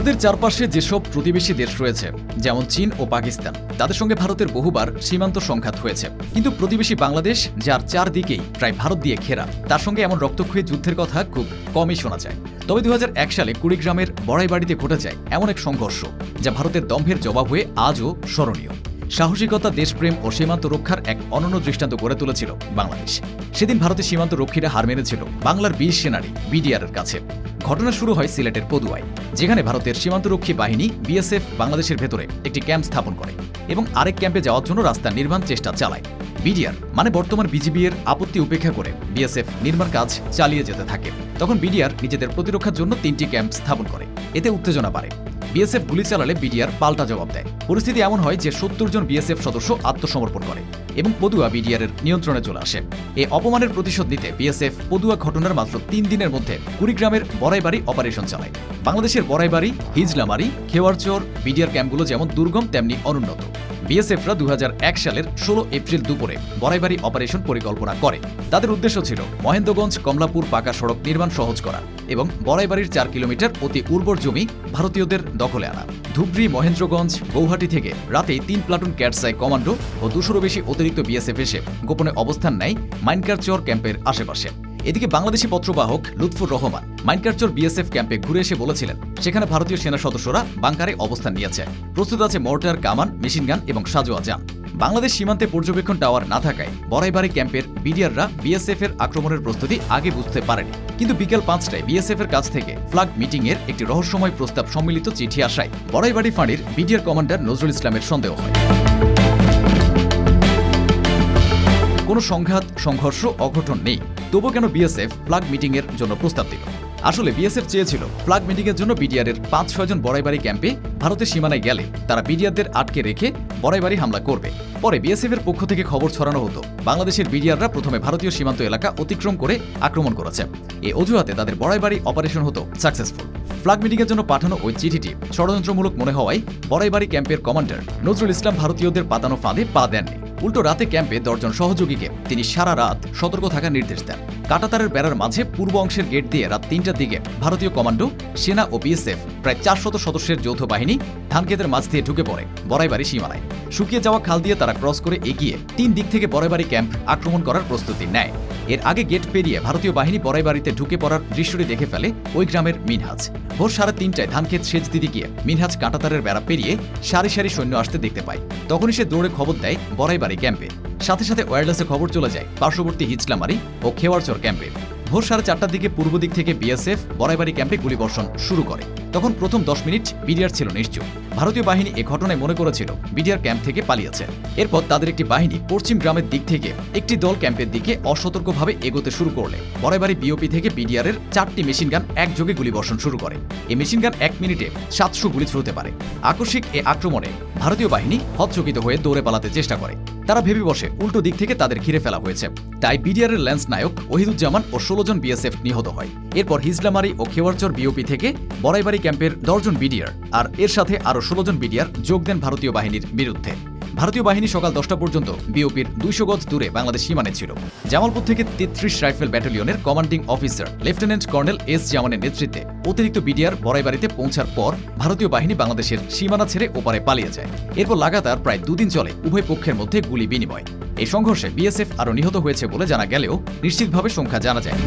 ভারতের চারপাশে যেসব প্রতিবেশী দেশ রয়েছে, যেমন চীন ও পাকিস্তান, তাদের সঙ্গে ভারতের বহুবার সীমান্ত সংঘাত হয়েছে। কিন্তু প্রতিবেশী বাংলাদেশ, যার চারদিকেই প্রায় ভারত দিয়ে ঘেরা, তার সঙ্গে এমন রক্তক্ষয়ী যুদ্ধের কথা খুব কমই শোনা যায়। তবে 2001 সালে কুড়িগ্রামের বড়াইবাড়িতে ঘটে যায় এমন এক সংঘর্ষ, যা ভারতের দম্ভের জবাব হয়ে আজও স্মরণীয়। সাহসিকতা, দেশপ্রেম ও সীমান্ত রক্ষার এক অনন্য দৃষ্টান্ত গড়ে তুলেছিল বাংলাদেশ। সেদিন ভারতের সীমান্ত রক্ষীরা হার মেনেছিল বাংলার 20 সেনারী বিডিআরের কাছে। ঘটনা শুরু হয় সিলেটের পদুয়ায়, যেখানে ভারতের সীমান্তরক্ষী বাহিনী বিএসএফ বাংলাদেশের ভেতরে একটি ক্যাম্প স্থাপন করে এবং আরেক ক্যাম্পে যাওয়ার জন্য রাস্তা নির্মাণ চেষ্টা চালায়। বিডিআর মানে বর্তমান বিজিবি এর আপত্তি উপেক্ষা করে বিএসএফ নির্মাণ কাজ চালিয়ে যেতে থাকে। তখন বিডিআর নিজেদের প্রতিরক্ষার জন্য 3টি ক্যাম্প স্থাপন করে। এতে উত্তেজনা বাড়ে। বিএসএফ গুলি চালালে বিডিআর পাল্টা জবাব দেয়। পরিস্থিতি এমন হয় যে 70 জন বিএসএফ সদস্য আত্মসমর্পণ করে এবং পদুয়া বিডিআরের নিয়ন্ত্রণে চলে আসে। এই অপমানের প্রতিশোধ নিতে বিএসএফ পদুয়া ঘটনার মাত্র 3 দিনের মধ্যে কুড়িগ্রামের বড়াইবাড়ি অপারেশন চালায়। বাংলাদেশের বড়াইবাড়ি, হিজলামারি, খেওয়ারচর বিডিআর ক্যাম্পগুলো যেমন দুর্গম তেমনি অনুন্নত। বিএসএফরা 2001 সালের 16 এপ্রিল দুপুরে বড়াইবাড়ি অপারেশন পরিকল্পনা করে। তাদের উদ্দেশ্য ছিল মহেন্দ্রগঞ্জ কমলাপুর পাকা সড়ক নির্মাণ সহজ করা এবং বড়াইবাড়ির 4 কিলোমিটার অতি উর্বর জমি ভারতীয়দের দখলে আনা। ধুবড়ি, মহেন্দ্রগঞ্জ, গৌহাটি থেকে রাতেই 3 প্লাটুন ক্যাটসাই কমান্ডো ও 200-রও বেশি অতিরিক্ত বিএসএফ এসে গোপনে অবস্থান নেয় মাইনকারচর ক্যাম্পের আশেপাশে। এদিকে বাংলাদেশি পত্রবাহক লুৎফুর রহমান মাইনকারচর বিএসএফ ক্যাম্পে ঘুরে এসে বলেছিলেন, সেখানে ভারতীয় সেনা সদস্যরা বাংকারে অবস্থান নিয়েছে। প্রস্তুত আছে মর্টার, কামান, মেশিনগান এবং সাজোয়া যান। বাংলাদেশ সীমান্তে পর্যবেক্ষণ টাওয়ার না থাকায় বড়াইবাড়ি ক্যাম্পের বিডিআররা বিএসএফ এর আক্রমণের প্রস্তুতি আগে বুঝতে পারেনি। কিন্তু বিকেল 5টায় বিএসএফ এর কাছ থেকে ফ্ল্যাগ মিটিং এর একটি রহস্যময় প্রস্তাব সম্মিলিত চিঠি আসায় বড়াইবাড়ি ফাঁড়ির বিডিআর কমান্ডার নজরুল ইসলামের সন্দেহ হয়। কোনো সংঘাত, সংঘর্ষ, অঘটন নেই, তবু কেন বিএসএফ ফ্ল্যাগ মিটিং এর জন্য প্রস্তাব দিল? আসলে বিএসএফ চেয়েছিল ফ্ল্যাগ মিটিং এর জন্য বিডিআরের 5-6 জন বড়াইবাড়ি ক্যাম্পে ভারতের সীমানায় গেলে তারা বিডিআরদের আটকে রেখে বড়াইবাড়ি হামলা করবে। পরে বিএসএফ এর পক্ষ থেকে খবর ছড়ানো হতো বাংলাদেশের বিডিআররা প্রথমে ভারতীয় সীমান্ত এলাকা অতিক্রম করে আক্রমণ করেছে। এই অজুহাতে তাদের বড়াইবাড়ি অপারেশন হতো সাকসেসফুল। ফ্ল্যাগ মিটিং এর জন্য পাঠানো ওই চিঠিটি ষড়যন্ত্রমূলক মনে হওয়ায় বড়াইবাড়ি ক্যাম্পের কমান্ডার নজরুল ইসলাম ভারতীয়দের পাতানো ফাঁদে পা দেননি। উল্টো রাতে ক্যাম্পে 10 জন সহযোগীকে তিনি সারা রাত সতর্ক থাকার নির্দেশ দেন। কাঁটাতারের বেড়ার মাঝে পূর্ব অংশের গেট দিয়ে রাত 3টার দিকে ভারতীয় কমান্ডো, সেনা ও বিএসএফ প্রায় 400 সদস্যের যৌথ বাহিনী ধানক্ষেতের মাঝ দিয়ে ঢুকে পড়ে বড়াইবাড়ি সীমানায়। শুকিয়ে যাওয়া খাল দিয়ে তারা ক্রস করে এগিয়ে 3 দিক থেকে বড়াইবাড়ি ক্যাম্প আক্রমণ করার প্রস্তুতি নেয়। এর আগে গেট পেরিয়ে ভারতীয় বাহিনী বড়াইবাড়িতে ঢুকে পড়ার দৃশ্যটি দেখে ফেলে ওই গ্রামের মিনহাজ। ভোর 3:30টায় ধানক্ষেত সেচ দিতে গিয়ে মিনহাজ কাঁটাতারের বেড়া পেরিয়ে সারি সারি সৈন্য আসতে দেখতে পায়। তখনই সে দৌড়ে খবর দেয় বড়াইবাড়ি ক্যাম্পে। সাথে সাথে ওয়্যারলেসে খবর চলে যায় পার্শ্ববর্তী হিজলামারি ও খেওয়ারচর ক্যাম্পে। ভোর 4:30টার দিকে পূর্ব দিক থেকে বিএসএফ বড়াইবাড়ি ক্যাম্পে গুলিবর্ষণ শুরু করে। তখন প্রথম 10 মিনিট বিডিআর ছিল নিশ্চুপ। ভারতীয় বাহিনী এ ঘটনায় মনে করেছিল বিডিআর ক্যাম্প থেকে পালিয়েছে। এরপর তাদের একটি বাহিনী পশ্চিম গ্রামের দিক থেকে একটি দল ক্যাম্পের দিকে অসতর্কভাবে এগোতে শুরু করলে বড়াইবাড়ি বিওপি থেকে বিডিআর এর 4টি মেশিনগান একযোগে গুলিবর্ষণ শুরু করে। এই মেশিনগান 1 মিনিটে 700 গুলি ছুড়তে পারে। আকস্মিক এ আক্রমণে ভারতীয় বাহিনী হতচকিত হয়ে দৌড়ে পালাতে চেষ্টা করে। তারা ভেবে বসে উল্টো দিক থেকে তাদের ঘিরে ফেলা হয়েছে। তাই বিডিআর এর ল্যান্স নায়ক ওহিদুজ্জামান ও 16 জন বিএসএফ নিহত হয়। এরপর হিজলামারি ও খেওয়ারচর বিওপি থেকে বড়াইবাড়ি ক্যাম্পের 10 জন বিডিআর আর এর সাথে আরও 16 জন বিডিআর যোগ দেন ভারতীয় বাহিনীর বিরুদ্ধে। ভারতীয় বাহিনী সকাল 10টা পর্যন্ত বিওপির 200 গজ দূরে বাংলাদেশ সীমানে ছিল। জামালপুর থেকে 33 রাইফেল ব্যাটালিয়নের commanding officer lieutenant colonel S জামানের নেতৃত্বে অতিরিক্ত বিডিআর বড়াইবাড়িতে পৌঁছার পর ভারতীয় বাহিনী বাংলাদেশের সীমানা ছেড়ে ওপারে পালিয়ে যায়। এরপর লাগাতার প্রায় 2 দিন চলে উভয় পক্ষের মধ্যে গুলি বিনিময়। এই সংঘর্ষে বিএসএফ আরও নিহত হয়েছে বলে জানা গেলেও নিশ্চিতভাবে সংখ্যা জানা যায়।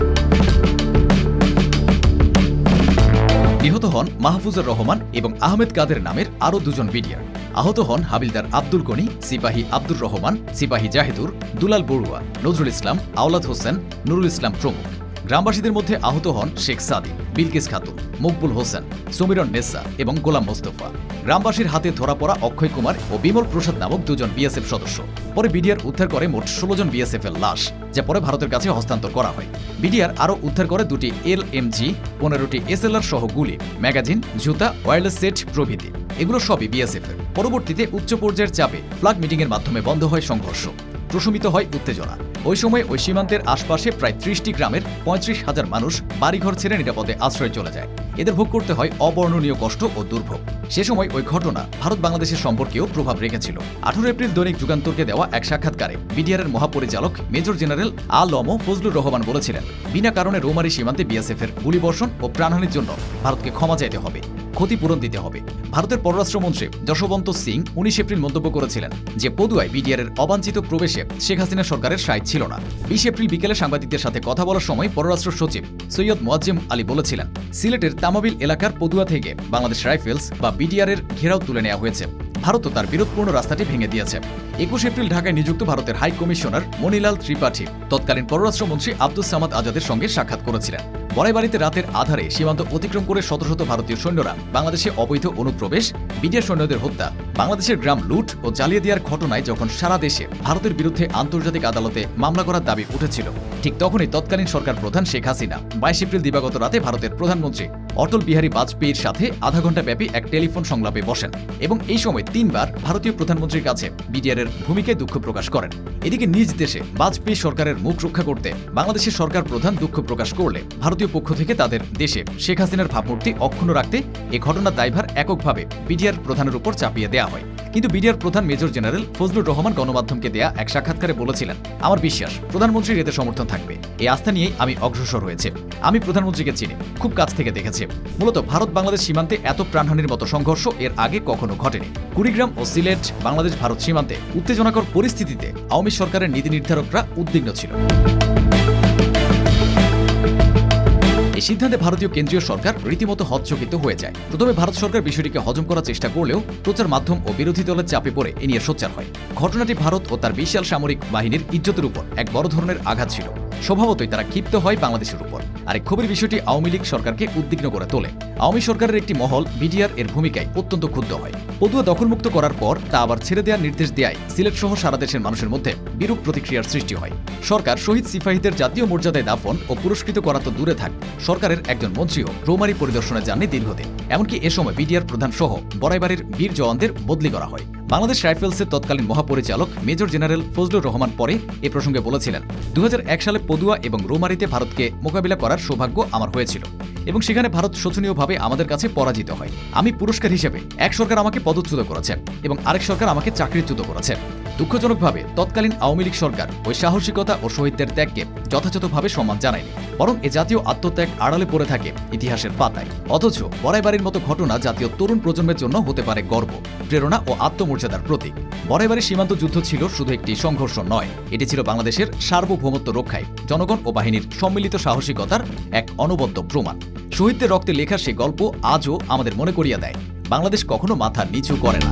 নিহত হন মাহফুজুর রহমান এবং আহমেদ কাদের নামের আরও 2 জন বিডিআর। আহত হন হাবিলদার আব্দুল গনি, সিপাহী আব্দুর রহমান, সিপাহী জাহিদুর, দুলাল বড়ুয়া, নজরুল ইসলাম, আওলাদ হোসেন, নুরুল ইসলাম প্রমুখ। গ্রামবাসীদের মধ্যে আহত হন শেখ সাদি, বিলকিস খাতুন, মকবুল হোসেন, সমীরন নেসা এবং গোলাম মোস্তফা। গ্রামবাসীর হাতে ধরা পড়া অক্ষয় কুমার ও বিমল প্রসাদ নামক 2 জন বিএসএফ সদস্য। পরে বিডিআর উদ্ধার করে মোট 16 জন বিএসএফ এর লাশ, যা পরে ভারতের কাছে হস্তান্তর করা হয়। বিডিআর আরও উদ্ধার করে 2টি এলএমজি, 15টি এসএলআর সহ গুলি, ম্যাগাজিন, জুতা, ওয়্যারলেস সেট প্রভৃতি। এগুলো সবই বিএসএফ এর। পরবর্তীতে উচ্চ পর্যায়ের চাপে ফ্ল্যাগ মিটিং এর মাধ্যমে বন্ধ হয় সংঘর্ষ, প্রশমিত হয় উত্তেজনা। ওই সময় ওই সীমান্তের আশপাশে প্রায় 30টি গ্রামের 35,000 মানুষ বাড়িঘর ছেড়ে নিরাপদে আশ্রয়ে চলে যায়। এদের ভোগ করতে হয় অবর্ণনীয় কষ্ট ও দুর্ভোগ। সে সময় ওই ঘটনা ভারত বাংলাদেশের সম্পর্কেও প্রভাব রেখেছিল। 18 এপ্রিল দৈনিক যুগান্তরকে দেওয়া এক সাক্ষাৎকারে বিডিআরের মহাপরিচালক মেজর জেনারেল আ.ল.ম ফজলুর রহমান বলেছিলেন, বিনা কারণে রৌমারী সীমান্তে বিএসএফ এর গুলিবর্ষণ ও প্রাণহানির জন্য ভারতকে ক্ষমা চাইতে হবে। ক্ষতিপূরণ দিতে হবে। ভারতের পররাষ্ট্রমন্ত্রী যশবন্ত সিং 19 এপ্রিল মন্তব্য করেছিলেন যে পদুয়ায় বিডিআরের অবাঞ্ছিত প্রবেশে শেখ হাসিনা সরকারের সায় ছিল না। 20 এপ্রিল বিকেলে সাংবাদিকদের সাথে কথা বলার সময় পররাষ্ট্র সচিব সৈয়দ মোয়াজ্জেম আলী বলেছিলেন, সিলেটের তামাবিল এলাকার পদুয়া থেকে বাংলাদেশ রাইফেলস বা বিডিআরের ঘেরাও তুলে নেওয়া হয়েছে। ভারতও তার বিরোধপূর্ণ রাস্তাটি ভেঙে দিয়েছে। 21 এপ্রিল ঢাকায় নিযুক্ত ভারতের হাই কমিশনার মনিলাল ত্রিপাঠী তৎকালীন পররাষ্ট্রমন্ত্রী আব্দুস সামাদ আজাদের সঙ্গে সাক্ষাৎ করেছিলেন। বড়াইবাড়িতে রাতের আধারে সীমান্ত অতিক্রম করে শত শত ভারতীয় সৈন্যরা বাংলাদেশে অবৈধ অনুপ্রবেশ, বিডিআর সৈন্যদের হত্যা, বাংলাদেশের গ্রাম লুট ও জ্বালিয়ে দেওয়ার ঘটনায় যখন সারা দেশে ভারতের বিরুদ্ধে আন্তর্জাতিক আদালতে মামলা করার দাবি উঠেছিল, ঠিক তখনই তৎকালীন সরকার প্রধান শেখ হাসিনা 22 এপ্রিল দিবাগত রাতে ভারতের প্রধানমন্ত্রী অটল বিহারী বাজপেয়ীর সাথে আধা ঘণ্টা ব্যাপী এক টেলিফোন সংলাপে বসেন এবং এই সময় 3 বার ভারতীয় প্রধানমন্ত্রীর কাছে বিডিআরের ভূমিকায় দুঃখ প্রকাশ করেন। এদিকে নিজ দেশে বাজপেয়ী সরকারের মুখ রক্ষা করতে বাংলাদেশের সরকার প্রধান দুঃখ প্রকাশ করলে ভারতীয় পক্ষ থেকে তাদের দেশে শেখ হাসিনার ভাবমূর্তি অক্ষুণ্ণ রাখতে এ ঘটনার দায়ভার এককভাবে বিডিআর প্রধানের উপর চাপিয়ে দেওয়া হয়। কিন্তু বিডিআর প্রধান মেজর জেনারেল ফজলুর রহমান গণমাধ্যমকে দেয়া এক সাক্ষাৎকারে বলেছিলেন, আমার বিশ্বাস প্রধানমন্ত্রীর এতে সমর্থন থাকবে। এই আস্থা নিয়েই আমি অগ্রসর হয়েছে। আমি প্রধানমন্ত্রীকে চিনি, খুব কাছ থেকে দেখেছি। মূলত ভারত বাংলাদেশ সীমান্তে এত প্রাণহানির মতো সংঘর্ষ এর আগে কখনো ঘটেনি। কুড়িগ্রাম ও সিলেট বাংলাদেশ ভারত সীমান্তে উত্তেজনাকর পরিস্থিতিতে আওয়ামী সরকারের নীতি নির্ধারকরা উদ্বিগ্ন ছিল। এই সিদ্ধান্তে ভারতীয় কেন্দ্রীয় সরকার রীতিমতো হতচকিত হয়ে যায়। প্রথমে ভারত সরকার বিষয়টিকে হজম করার চেষ্টা করলেও প্রচার মাধ্যম ও বিরোধী দলের চাপে পড়ে এ নিয়ে সোচ্চার হয়। ঘটনাটি ভারত ও তার বিশাল সামরিক বাহিনীর ইজ্জতের উপর এক বড় ধরনের আঘাত ছিল। স্বভাবতই তারা ক্ষিপ্ত হয় বাংলাদেশের উপর। আর এই ক্ষোভের বিষয়টি আওয়ামী লীগ সরকারকে উদ্বিগ্ন করে তোলে। আওয়ামী সরকারের একটি মহল বিডিআর এর ভূমিকায় অত্যন্ত ক্ষুব্ধ হয়। পদুয়া দখলমুক্ত করার পর তা আবার ছেড়ে দেওয়ার নির্দেশ দেয় সিলেট সহ সারা দেশের মানুষের মধ্যে বিরূপ প্রতিক্রিয়ার সৃষ্টি হয়। সরকার শহীদ সিপাহীদের জাতীয় মর্যাদায় দাফন ও পুরস্কৃত করা তো দূরে থাক, সরকারের একজন মন্ত্রীও রৌমারী পরিদর্শনে যাননি দীর্ঘদিন। এমনকি এ সময় বিডিআর প্রধান সহ বড়াইবাড়ির বীর জওয়ানদের বদলি করা হয়। বাংলাদেশ রাইফেলসের তৎকালীন মহাপরিচালক মেজর জেনারেল ফজলুর রহমান পরে এ প্রসঙ্গে বলেছিলেন, 2001 সালে পদুয়া এবং রৌমারীতে ভারতকে মোকাবিলা করার সৌভাগ্য আমার হয়েছিল এবং সেখানে ভারত শোচনীয়ভাবে আমাদের কাছে পরাজিত হয়। আমি পুরস্কার হিসেবে এক সরকার আমাকে পদচ্যুত করেছে এবং আরেক সরকার আমাকে চাকরিচ্যুত করেছে। দুঃখজনকভাবে তৎকালীন আওয়ামী লীগ সরকার ওই সাহসিকতা ও শহীদদের ত্যাগকে যথাযথভাবে সম্মান জানায়নি, বরং এ জাতীয় আত্মত্যাগ আড়ালে পড়ে থাকে ইতিহাসের পাতায়। অথচ বড়াইবাড়ির মতো ঘটনা জাতীয় তরুণ প্রজন্মের জন্য হতে পারে গর্ব, প্রেরণা ও আত্মমর্যাদার প্রতীক। বড়াইবাড়ির সীমান্ত যুদ্ধ ছিল শুধু একটি সংঘর্ষ নয়, এটি ছিল বাংলাদেশের সার্বভৌমত্ব রক্ষায় জনগণ ও বাহিনীর সম্মিলিত সাহসিকতার এক অনবদ্য প্রমাণ। শহীদদের রক্তে লেখা সে গল্প আজও আমাদের মনে করিয়ে দেয়, বাংলাদেশ কখনো মাথা নিচু করে না।